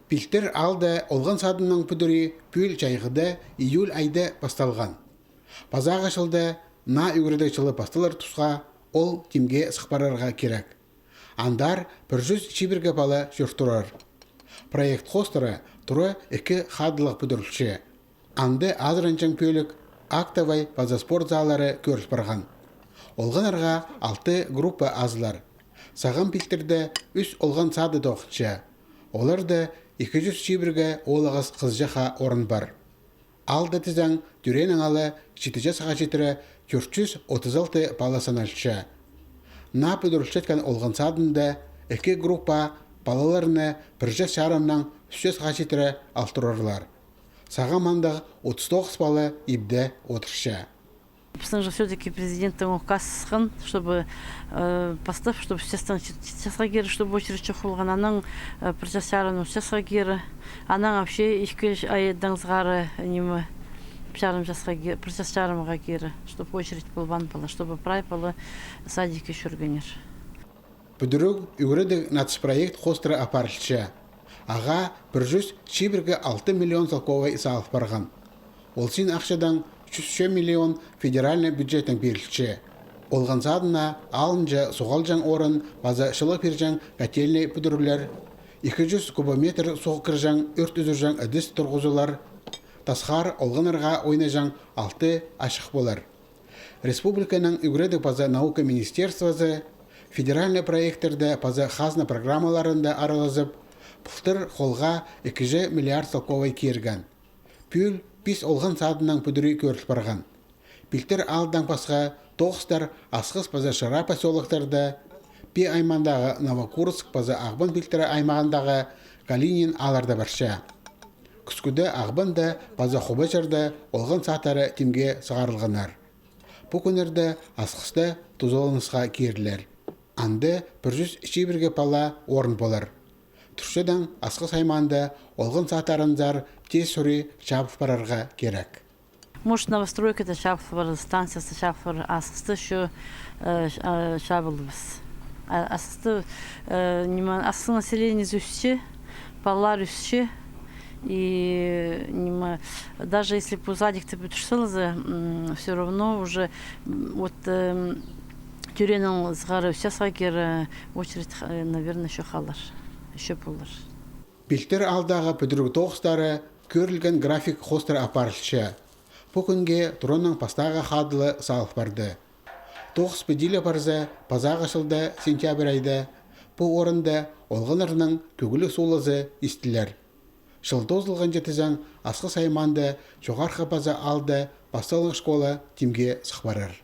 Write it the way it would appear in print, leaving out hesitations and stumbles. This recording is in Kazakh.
Пилтер алды олған садының пүдірі пүл жайғыда июль айды басталған. Пазақ ашылды, на үгірді чылы бастылар тұсқа ол тимге сықпарарға керек. Андар 100 балы жүртұрар. Проект хостары тұры 2 қадылық пүдірілші. Анды азыранчан пөлік актовай база спорт залары көріс барған. Олғанарға 6 группа азылар. Саған пилтерді үс олған сады тоқытшы. Оларды 200 олығыз қызжаға орын бар. Алды тізің түренің алы 7 саға жетірі 436 бала саналшы. На пүдірілшеткен олған садында 2 группа балаларыны 1 шарымнан 3 саға жетірі алтырарлар. Саға мандығы 39 балы ибде отыршы. Же все-таки президентом указ, чтобы поставь, чтобы все сагиры, чтобы очередь чухулган, анан процессарну все сагиры, анан вообще их айдан сгары нима пчарам жасагиры, процессарам гагиры, чтобы очередь булбан была, чтобы прай было садики шурганер. Бүдірік үгіреді нацпроект хостыры апарылшы. Аға 106 миллион салковай салық барған. Ол сен ақшадан 300 миллион федеральный бюджеттен берілші. Олған садына алынжа соғалжан орын база шылы пержан кәтеліне бүдірілер, 200 кубометр соғқыржан өрт үзіржан әдіс тұрғызылар, тасқар олғанырға ойнажан 6 ашық болар. Республиканың үгіреді база наука министерствосы федеральный проектерді база хазна программаларында аралазып, бұқтыр қолға 2 миллиард салковай керген. Пүл пис олған садынан пүдірі көріл барған. Пилтер алдан пасқа тоғыстар асқыз паза шара поселоқтарды, пи аймандағы Новокурск паза ағбан пилтері аймағындағы Калинин аларда барша. Күскүді ағбанда паза хубачарды олған сатары тимге сығарылғанар. Бұ күнерді асқызды тұзолынысқа керілер. Анды 101 пала орын болар. Түршеден асқыз айманды олғын сатарынзар тез сүрі шабып барарға керек. Может, новостройка-то шабып станция шабып асқызды еще шабылыбыз. Асқызды население зүсше, палар үсше. И даже если по садик-то бітушсылызы, все равно уже вот тюренің сғары все сағыр очередь, наверное, еще қалар. Еще болар. Пилтер алдағы пүдіргі тоғыстары көрілген график хостыр апарылшы. Бұл күнге тұронның пастаға қадылы салық барды. Тоғыз пөділі барзы пазағы ашылды сентябрь айды. Бұл орында олғынырның көгілі солызы істілер. Шылды озылған жетізен асқы сайманды жоғарғы паза алды басталың школа тимге сықпарыр.